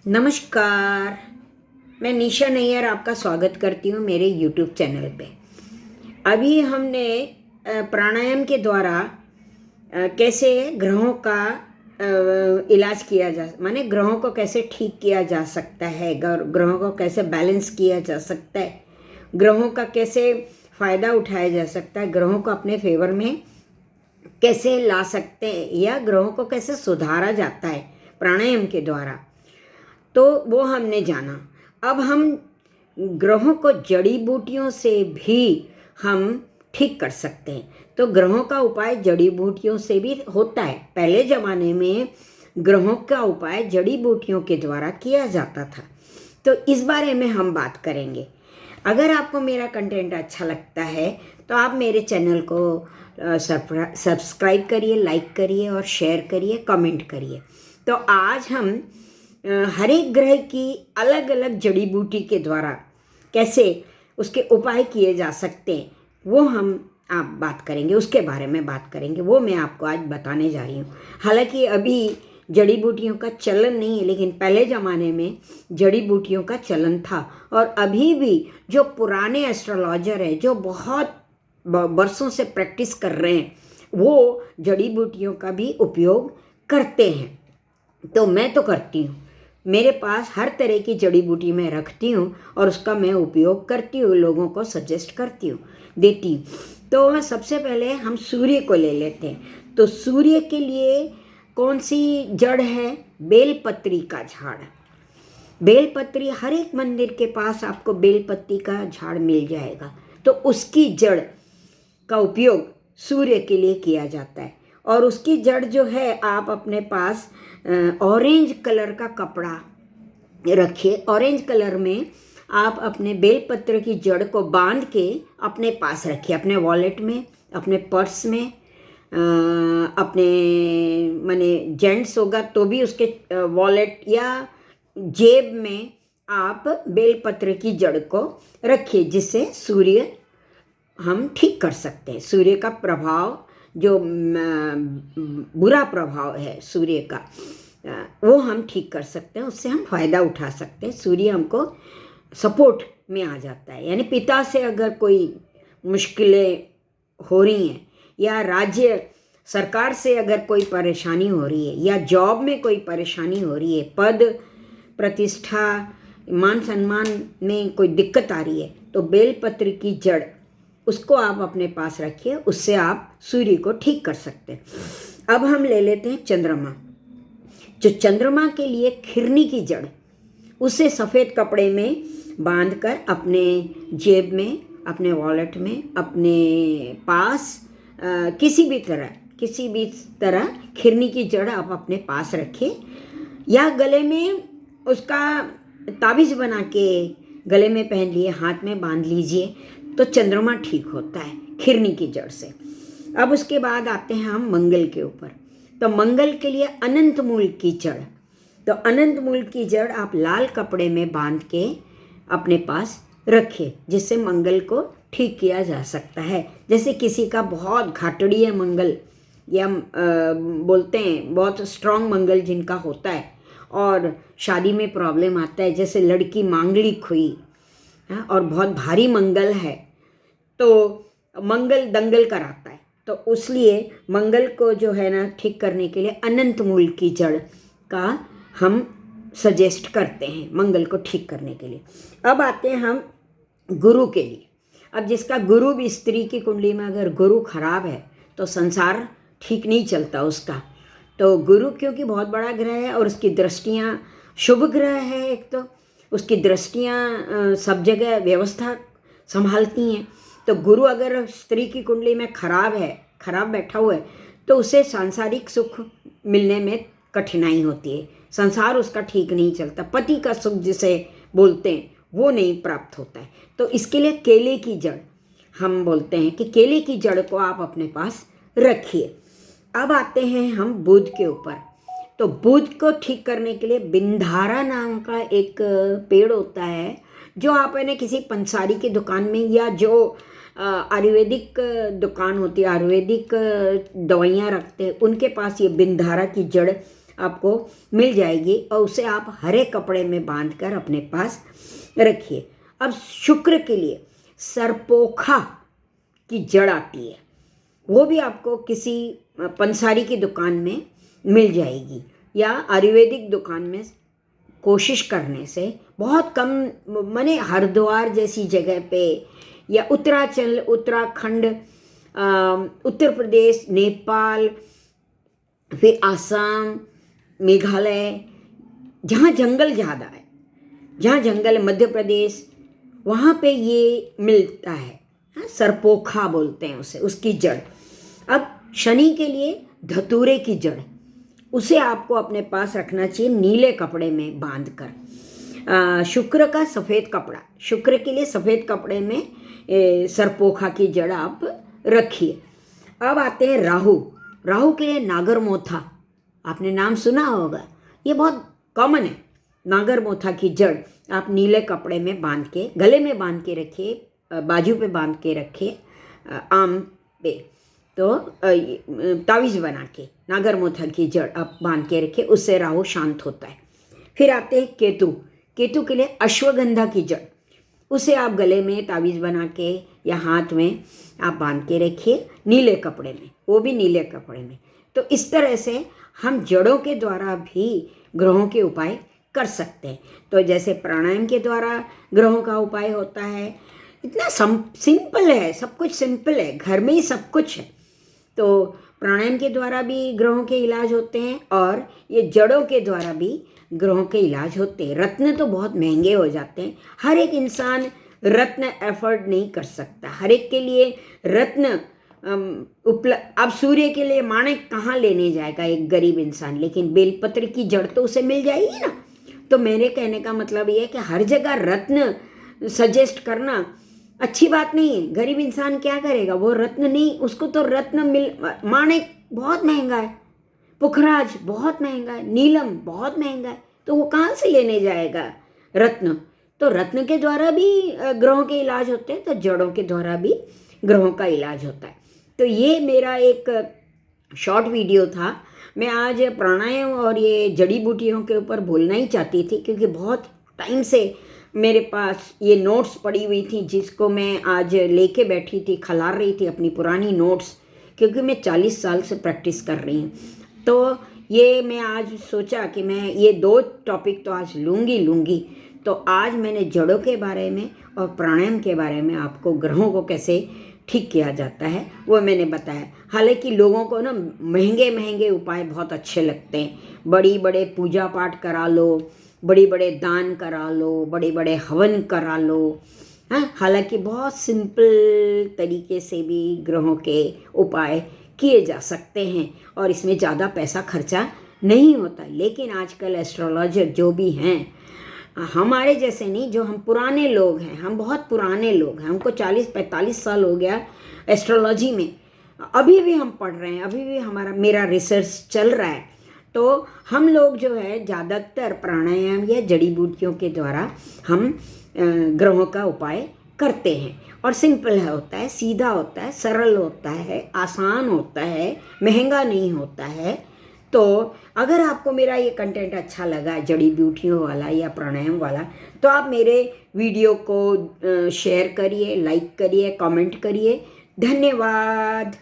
नमस्कार। मैं निशा नैयर आपका स्वागत करती हूँ मेरे YouTube चैनल पे। अभी हमने प्राणायाम के द्वारा कैसे ग्रहों का इलाज किया माने ग्रहों को कैसे ठीक किया जा सकता है, ग्रहों को कैसे बैलेंस किया जा सकता है, ग्रहों का कैसे फ़ायदा उठाया जा सकता है, ग्रहों को अपने फेवर में कैसे ला सकते हैं या ग्रहों को कैसे सुधारा जाता है प्राणायाम के द्वारा, तो वो हमने जाना। अब हम ग्रहों को जड़ी बूटियों से भी हम ठीक कर सकते हैं। तो ग्रहों का उपाय जड़ी बूटियों से भी होता है। पहले ज़माने में ग्रहों का उपाय जड़ी बूटियों के द्वारा किया जाता था। तो इस बारे में हम बात करेंगे। अगर आपको मेरा कंटेंट अच्छा लगता है तो आप मेरे चैनल को सब्सक्राइब करिए, लाइक करिए और शेयर करिए, कमेंट करिए। तो आज हम हर एक ग्रह की अलग अलग जड़ी बूटी के द्वारा कैसे उसके उपाय किए जा सकते हैं वो हम आप बात करेंगे, उसके बारे में बात करेंगे। वो मैं आपको आज बताने जा रही हूँ। हालांकि अभी जड़ी बूटियों का चलन नहीं है, लेकिन पहले ज़माने में जड़ी बूटियों का चलन था। और अभी भी जो पुराने एस्ट्रोलॉजर हैं, जो बहुत बरसों से प्रैक्टिस कर रहे हैं, वो जड़ी बूटियों का भी उपयोग करते हैं। तो मैं तो करती हूँ। मेरे पास हर तरह की जड़ी बूटी मैं रखती हूँ और उसका मैं उपयोग करती हूँ, लोगों को सजेस्ट करती हूँ, देती हूँ। तो सबसे पहले हम सूर्य को ले लेते हैं। तो सूर्य के लिए कौन सी जड़ है? बेलपत्री का झाड़। बेलपत्री, हर एक मंदिर के पास आपको बेलपत्री का झाड़ मिल जाएगा। तो उसकी जड़ का उपयोग सूर्य के लिए किया जाता है। और उसकी जड़ जो है, आप अपने पास ऑरेंज कलर का कपड़ा रखिए। ऑरेंज कलर में आप अपने बेलपत्र की जड़ को बांध के अपने पास रखिए, अपने वॉलेट में, अपने पर्स में, अपने माने जेंट्स होगा तो भी उसके वॉलेट या जेब में आप बेलपत्र की जड़ को रखिए, जिससे सूर्य हम ठीक कर सकते हैं। सूर्य का प्रभाव, जो बुरा प्रभाव है सूर्य का, वो हम ठीक कर सकते हैं, उससे हम फ़ायदा उठा सकते हैं। सूर्य हमको सपोर्ट में आ जाता है। यानी पिता से अगर कोई मुश्किलें हो रही हैं, या राज्य सरकार से अगर कोई परेशानी हो रही है, या जॉब में कोई परेशानी हो रही है, पद प्रतिष्ठा मान सम्मान में कोई दिक्कत आ रही है, तो बेलपत्र की जड़ उसको आप अपने पास रखिए, उससे आप सूर्य को ठीक कर सकते हैं। अब हम ले लेते हैं चंद्रमा। जो चंद्रमा के लिए खिरनी की जड़, उसे सफ़ेद कपड़े में बांधकर अपने जेब में, अपने वॉलेट में, अपने पास किसी भी तरह खिरनी की जड़ आप अपने पास रखिए, या गले में उसका ताबीज़ बना के गले में पहन लिए, हाथ में बांध लीजिए, तो चंद्रमा ठीक होता है खिरनी की जड़ से। अब उसके बाद आते हैं हम मंगल के ऊपर। तो मंगल के लिए अनंत मूल की जड़। तो अनंत मूल की जड़ आप लाल कपड़े में बांध के अपने पास रखिए, जिससे मंगल को ठीक किया जा सकता है। जैसे किसी का बहुत घाटड़ी है मंगल, या बोलते हैं बहुत स्ट्रॉन्ग मंगल जिनका होता है, और शादी में प्रॉब्लम आता है, जैसे लड़की मांगलिक हुई और बहुत भारी मंगल है, तो मंगल दंगल कराता है। तो उसलिए मंगल को जो है ना ठीक करने के लिए अनंत मूल की जड़ का हम सजेस्ट करते हैं मंगल को ठीक करने के लिए। अब आते हैं हम गुरु के लिए। अब जिसका गुरु भी, स्त्री की कुंडली में अगर गुरु खराब है तो संसार ठीक नहीं चलता उसका। तो गुरु क्योंकि बहुत बड़ा ग्रह है और उसकी दृष्टियाँ शुभ ग्रह है, एक तो उसकी दृष्टियाँ सब जगह व्यवस्था संभालती हैं। तो गुरु अगर स्त्री की कुंडली में खराब बैठा हुआ है, तो उसे सांसारिक सुख मिलने में कठिनाई होती है, संसार उसका ठीक नहीं चलता, पति का सुख जिसे बोलते हैं वो नहीं प्राप्त होता है। तो इसके लिए केले की जड़, हम बोलते हैं कि केले की जड़ को आप अपने पास रखिए। अब आते हैं हम बुध के ऊपर। तो बुध को ठीक करने के लिए बिंधारा नाम का एक पेड़ होता है, जो आप ने किसी पंसारी की दुकान में, या जो आयुर्वेदिक दुकान होती है, आयुर्वेदिक दवाइयाँ रखते हैं, उनके पास ये बिंधारा की जड़ आपको मिल जाएगी और उसे आप हरे कपड़े में बांध कर अपने पास रखिए। अब शुक्र के लिए सरपोखा की जड़ आती है, वो भी आपको किसी पंसारी की दुकान में मिल जाएगी या आयुर्वेदिक दुकान में कोशिश करने से बहुत कम, माने हरिद्वार जैसी जगह पे या उत्तरांचल, उत्तराखंड, उत्तर प्रदेश, नेपाल, फिर आसाम, मेघालय, जहाँ जंगल ज़्यादा है, जहाँ जंगल है, मध्य प्रदेश, वहाँ पे ये मिलता है। सरपोखा बोलते हैं उसे, उसकी जड़। अब शनि के लिए धतूरे की जड़, उसे आपको अपने पास रखना चाहिए नीले कपड़े में बांध कर। शुक्र का सफ़ेद कपड़ा, शुक्र के लिए सफ़ेद कपड़े में सरपोखा की जड़ आप रखिए। अब आते हैं राहु। राहु के लिए नागरमोथा, आपने नाम सुना होगा, ये बहुत कॉमन है। नागरमोथा की जड़ आप नीले कपड़े में बांध के, गले में बांध के रखिए, बाजू पे बांध के रखिए, आम पे, तो तावीज़ बना के नागरमोथा की जड़ आप बांध के रखिए, उससे राहु शांत होता है। फिर आते हैं केतु। केतु के लिए अश्वगंधा की जड़, उसे आप गले में तावीज़ बना के या हाथ में आप बांध के रखिए नीले कपड़े में, वो भी नीले कपड़े में। तो इस तरह से हम जड़ों के द्वारा भी ग्रहों के उपाय कर सकते हैं। तो जैसे प्राणायाम के द्वारा ग्रहों का उपाय होता है, इतना सिंपल है, सब कुछ सिंपल है, घर में ही सब कुछ है। तो प्राणायाम के द्वारा भी ग्रहों के इलाज होते हैं और ये जड़ों के द्वारा भी ग्रहों के इलाज होते हैं। रत्न तो बहुत महंगे हो जाते हैं, हर एक इंसान रत्न एफर्ड नहीं कर सकता, हर एक के लिए रत्न अब सूर्य के लिए माणिक कहाँ लेने जाएगा एक गरीब इंसान, लेकिन बेलपत्र की जड़ तो उसे मिल जाएगी ना। तो मेरे कहने का मतलब ये है कि हर जगह रत्न सजेस्ट करना अच्छी बात नहीं है। गरीब इंसान क्या करेगा, वो रत्न नहीं, उसको तो रत्न माणिक बहुत महंगा है, पुखराज बहुत महंगा है, नीलम बहुत महंगा है, तो वो कहाँ से लेने जाएगा रत्न। तो रत्न के द्वारा भी ग्रहों के इलाज होते हैं, तो जड़ों के द्वारा भी ग्रहों का इलाज होता है। तो ये मेरा एक शॉर्ट वीडियो था। मैं आज प्राणायाम और ये जड़ी बूटियों के ऊपर बोलना ही चाहती थी, क्योंकि बहुत टाइम से मेरे पास ये नोट्स पड़ी हुई थी, जिसको मैं आज लेके बैठी थी, खिलार रही थी अपनी पुरानी नोट्स, क्योंकि मैं 40 साल से प्रैक्टिस कर रही हूँ। तो ये मैं आज सोचा कि मैं ये 2 टॉपिक तो आज लूँगी। तो आज मैंने जड़ों के बारे में और प्राणायाम के बारे में, आपको ग्रहों को कैसे ठीक किया जाता है वो मैंने बताया। हालांकि लोगों को ना महंगे उपाय बहुत अच्छे लगते हैं, बड़े पूजा पाठ करा लो, बड़े दान करा लो, बड़े हवन करा लो। हाँ, हालांकि बहुत सिंपल तरीके से भी ग्रहों के उपाय किए जा सकते हैं और इसमें ज़्यादा पैसा खर्चा नहीं होता। लेकिन आजकल एस्ट्रोलॉजर जो भी हैं, हमारे जैसे नहीं, जो हम पुराने लोग हैं, हम बहुत पुराने लोग हैं, हमको 40-45 साल हो गया एस्ट्रोलॉजी में, अभी भी हम पढ़ रहे हैं, अभी भी मेरा रिसर्च चल रहा है। तो हम लोग जो है ज़्यादातर प्राणायाम या जड़ी बूटियों के द्वारा हम ग्रहों का उपाय करते हैं, और सिंपल होता है, सीधा होता है, सरल होता है, आसान होता है, महंगा नहीं होता है। तो अगर आपको मेरा ये कंटेंट अच्छा लगा, जड़ी बूटियों वाला या प्राणायाम वाला, तो आप मेरे वीडियो को शेयर करिए, लाइक करिए, कमेंट करिए। धन्यवाद।